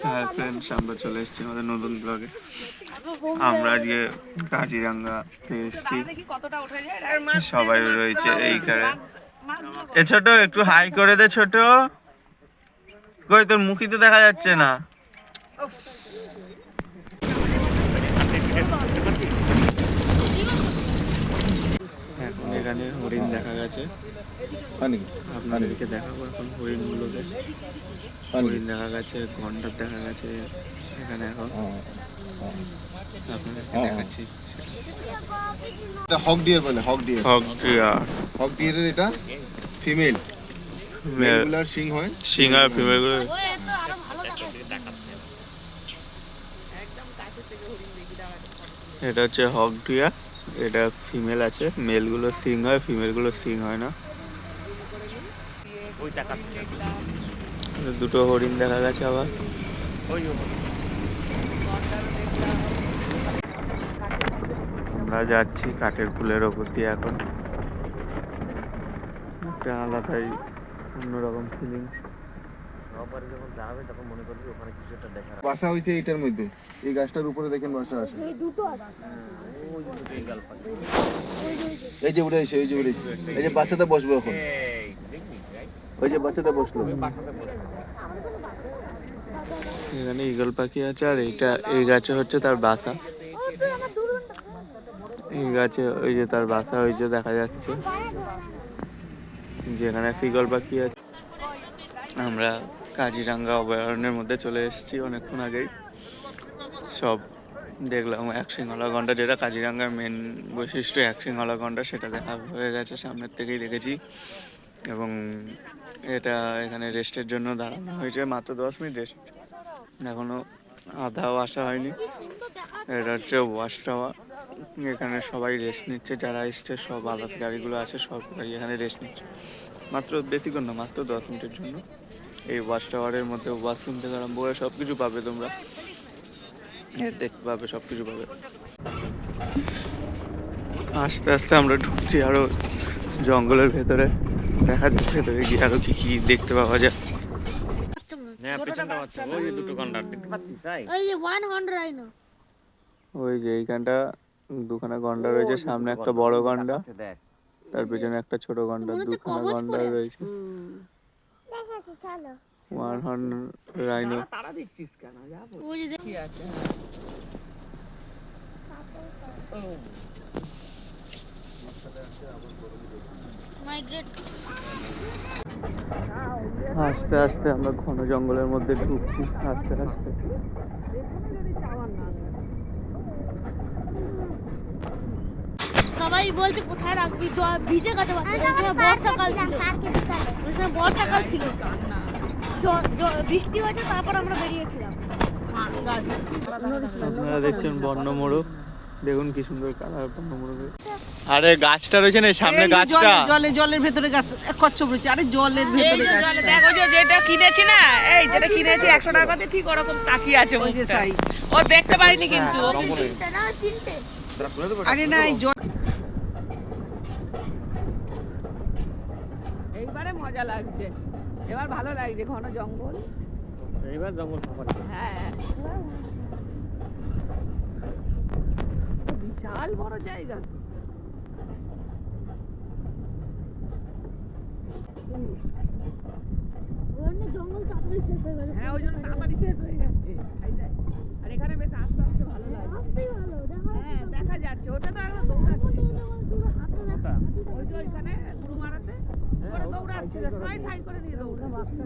হ্যাঁ ফ্রেন্ডস, আমরা চলে এসেছি আমাদের নতুন ব্লগে। আমরা আজকে কাজিরাঙ্গাতে এসেছি, সবাই রয়েছে এইখানে। এ ছোট, একটু হাই করে দে ছোট। কই তোর মুখই তো দেখা যাচ্ছে না। এখন এখানে হরিণ দেখা গেছে, আপনাদেরকে দেখাবো এখন হরিণগুলোকে। হরিণ দেখা গেছে, গন্ডার দেখা গেছে এখানে এখন, আপনাদেরকে দেখাচ্ছি। এটা হক ডিয়ার বলে, হক ডিয়ার। হক ডিয়ারের এটা ফিমেল, মেলগুলার সিং হয়, সিং আর ফিমেলগুলো। এটা হচ্ছে হক ডিয়ার, এটা ফিমেল আছে, মেলগুলো সিং হয়, ফিমেলগুলো সিং হয় না। দুটো হরিণ দেখা গেছে আবার। আমরা যাচ্ছি কাঠের পুলের ওপর দিয়ে এখন। একটা আলাদাই অন্যরকম ফিলিংস। বাসা হয়েছে এইটার মধ্যে, এই গাছটার উপরে দেখেন বাসা আছে। এই যে উড়ে এসে, এই যে উড়ে এসে, এই যে বাসাতে বসবো এখন, ওই যে বাসাতে বসলো। এখানে ঈগল পাখি আছে, আর এইটা এই গাছে হচ্ছে তার বাসা। এই গাছে ওই যে তার বাসা, ওই যে দেখা যাচ্ছে যেখানে একটা ঈগল পাখি আছে। আমরা কাজিরাঙ্গা অভয়ারণ্যের মধ্যে চলে এসেছি অনেকক্ষণ আগেই। সব দেখলাম, এক সিংহলা গন্ডার, যেটা কাজিরাঙ্গার মেন বৈশিষ্ট্য, এক সিংহলা গন্ডার, সেটা দেখা হয়ে গেছে, সামনের থেকেই দেখেছি। এবং এটা এখানে রেস্টের জন্য দাঁড়ানো হয়েছে, মাত্র 10 মিনিট রেস্ট, এখনো আধাও আসা হয়নি। এটা হচ্ছে ওয়াচ টাওয়ার, এখানে সবাই রেস্ট নিচ্ছে, যারা এসছে সব আদার্স গাড়িগুলো আছে সবাই এখানে রেস্ট নিচ্ছে, মাত্র বেশিক্ষণ না, মাত্র 10 মিনিটের জন্য। এই ওয়াচ টাওয়ারের মধ্যে ওয়াশরুম থেকে আরম্ভ করে সব কিছু পাবে তোমরা, দেখতে পাবে, সব কিছু পাবে। আস্তে আস্তে আমরা ঢুকছি আরো জঙ্গলের ভেতরে, দেখা যাচ্ছে ভেতরে গিয়ে আরো কি কি দেখতে পাওয়া যায়। ওই যে এইখানটা দুখানা গন্ডার রয়েছে, সামনে একটা বড় গন্ডা, তার পেছনে একটা ছোট গন্ডার, দুখানা গন্ডার রয়েছে। One horn rhino. আস্তে আস্তে আমরা ঘন জঙ্গলের মধ্যে ঢুকছি, আস্তে আস্তে। সবাই বলছে কোথায় রাখবি, ভিজে গেছে বাচ্চা, বর্ষাকাল ছিল, বর্ষাকাল ছিল, বৃষ্টি হয়েছে, তারপর আমরা বেরিয়েছিলাম। আপনারা দেখছেন বন্য, দেখুন কি সুন্দর কালার বন্য মোরগের। আরে গাছটা রয়েছে না সামনে, গাছটা জলের ভেতরে গাছ, কচ্ছপ রয়েছে। আরে জলের ভেতরে গাছ, দেখো যে যেটা কিনেছি না, এই যেটা কিনেছি 100 টাকা দিয়ে, ঠিক ওরকম তাকিয়ে আছে মুখটা। ও দেখতে পাইনি কিন্তু, ও কিন্তু আরে না, এই জল এইবারে মজা লাগছে, এবার ভালো লাগছে, ঘন জঙ্গল, এইবার জঙ্গল ফাঁকা। হ্যাঁ বিশাল বড় জায়গা। জঙ্গল তাড়াতাড়ি শেষ হয়ে গেল। হ্যাঁ ওই জন্য তাড়াতাড়ি শেষ হয়ে গেছে। আর এখানে বেশ আস্তে আস্তে ভালো লাগছে। হ্যাঁ দেখা যাচ্ছে, ওটা তো একদম দৌড়াচ্ছে, ওই যে ওইখানে গুরু মারাতে ওরা দৌড়াচ্ছিল, সবাই সাইড করে দিয়ে দৌড়াচ্ছিল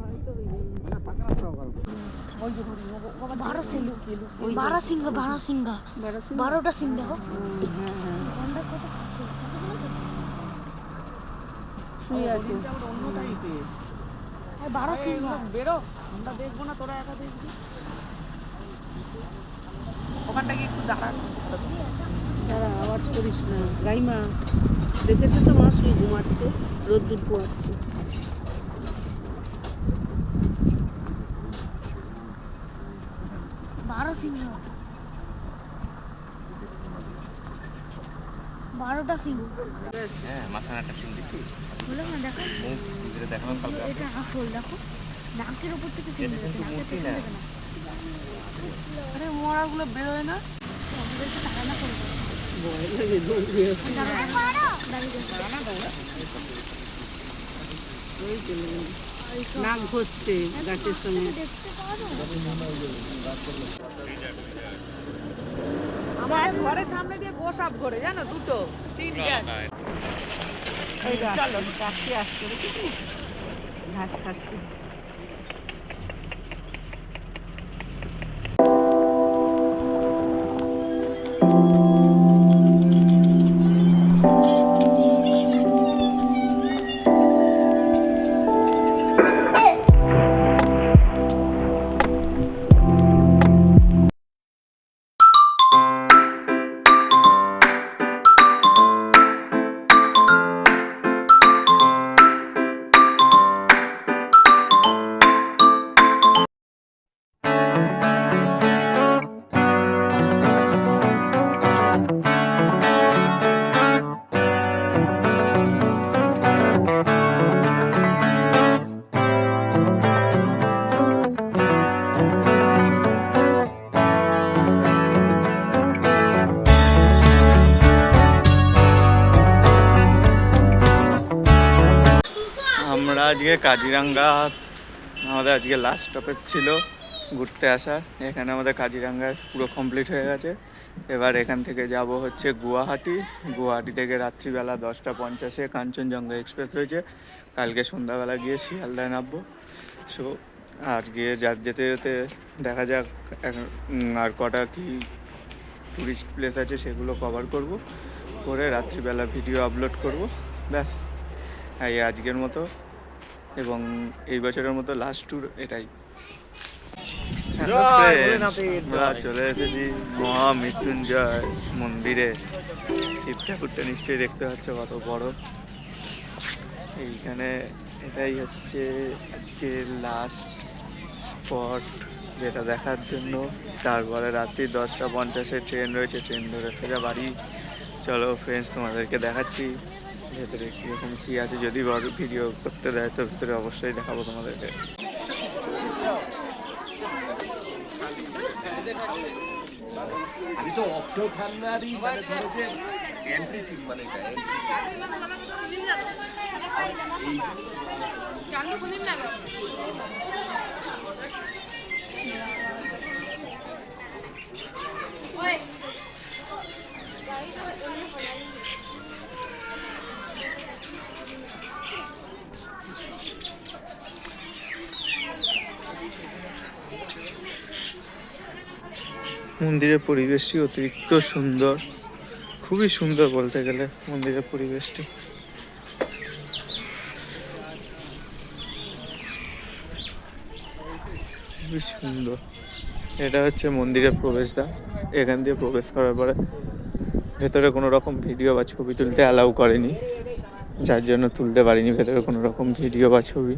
হয়তো। বারোটা সিং দেখো, শুয়ে আছে। অন্য টাইপের 12 সিং। বেরো, আমরা দেখবো না, তোরা একা দেখবি। ওখানটা কি একটু দাঁড়ানো, তারা আওয়াজ করিস না, গাইমা দেখেছো তো, মা শুয়ে ঘুমাচ্ছে, রোদ্দুর পোয়াচ্ছে। 12 সিং, 12টা সিং। হ্যাঁ মাথায় একটা সিং দেখি, বলে না দেখো, মুখ ভিতরে দেখানো কালকে এটা আসল, দেখো নাকের উপর থেকে সিং, এটা কিন্তু মূর্তি না, আরে মরাগুলো বেরোয় না। নাক ঘষছে গাছের সঙ্গে। আমার ঘরের সামনে দিয়ে গোসাপ ঘরে জানো, দুটো তিনটা। চলো পাখি আসছে, ঘাস খাচ্ছে। আমরা আজকে কাজিরাঙ্গা, আমাদের আজকে লাস্ট স্টপেজ ছিল ঘুরতে আসার। এখানে আমাদের কাজিরাঙ্গা পুরো কমপ্লিট হয়ে গেছে। এবার এখান থেকে যাব হচ্ছে গুয়াহাটি। গুয়াহাটি থেকে রাত্রিবেলা 10:50 কাঞ্চনজঙ্ঘা এক্সপ্রেস রয়েছে। কালকে সন্ধ্যাবেলা গিয়ে শিয়ালদায় নামবো। সো আজকে যেতে যেতে দেখা যাক আর কটা কি টুরিস্ট প্লেস আছে সেগুলো কভার করব, করে রাত্রিবেলা ভিডিও আপলোড করব। ব্যাস এই আজকের মতো এবং এই বছরের মতো লাস্ট ট্যুর এটাই। আমরা চলে এসেছি মহামৃত্যুঞ্জয় মন্দিরে। শিব ঠাকুরটা নিশ্চয়ই দেখতে পাচ্ছ কত বড়। এইখানে এটাই হচ্ছে আজকে লাস্ট স্পট যেটা দেখার জন্য। তারপরে রাত্রি 10:50 ট্রেন রয়েছে, ট্রেন ধরে ফেরা বাড়ি। চলো ফ্রেন্ডস, তোমাদেরকে দেখাচ্ছি ভেতরে কীরকম কী আছে। যদি বড় ভিডিও করতে দেয় তো ভিতরে অবশ্যই দেখাবো তোমাদেরকে। আমি তো অক্ষয় খান্নারই মানে ধরো যে এন্ট্রি সিন, মানে মন্দিরের পরিবেশটি অতিরিক্ত সুন্দর, খুবই সুন্দর বলতে গেলে মন্দিরের পরিবেশটি। খুবই সুন্দর। এটা হচ্ছে মন্দিরের প্রবেশদ্বার। এখান দিয়ে প্রবেশ করার পরে ভেতরে কোনো রকম ভিডিও বা ছবি তুলতে অ্যালাউ করেনি, যার জন্য তুলতে পারিনি ভেতরে কোনো রকম ভিডিও বা ছবি।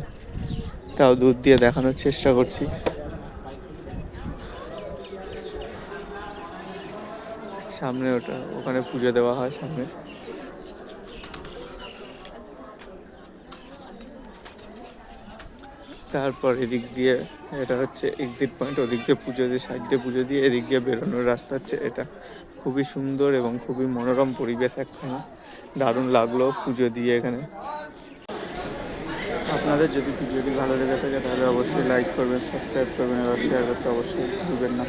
তাও দূর দিয়ে দেখানোর চেষ্টা করছি। সামনে ওখানে পুজো দেওয়া হয় সামনে। তারপর এদিক দিয়ে এটা হচ্ছে এক্সিট পয়েন্ট। ওদিক দিয়ে পুজো দিয়ে, সাইড দিয়ে পুজো দিয়ে এদিক দিয়ে বেরোনোর রাস্তা হচ্ছে এটা। খুবই সুন্দর এবং খুবই মনোরম পরিবেশ একখানা। দারুণ লাগলো পুজো দিয়ে এখানে। আপনাদের যদি ভিডিওটি ভালো লেগে থাকে তাহলে অবশ্যই লাইক করবেন, সাবস্ক্রাইব করবেন এবং শেয়ার করতে অবশ্যই ভুলবেন না।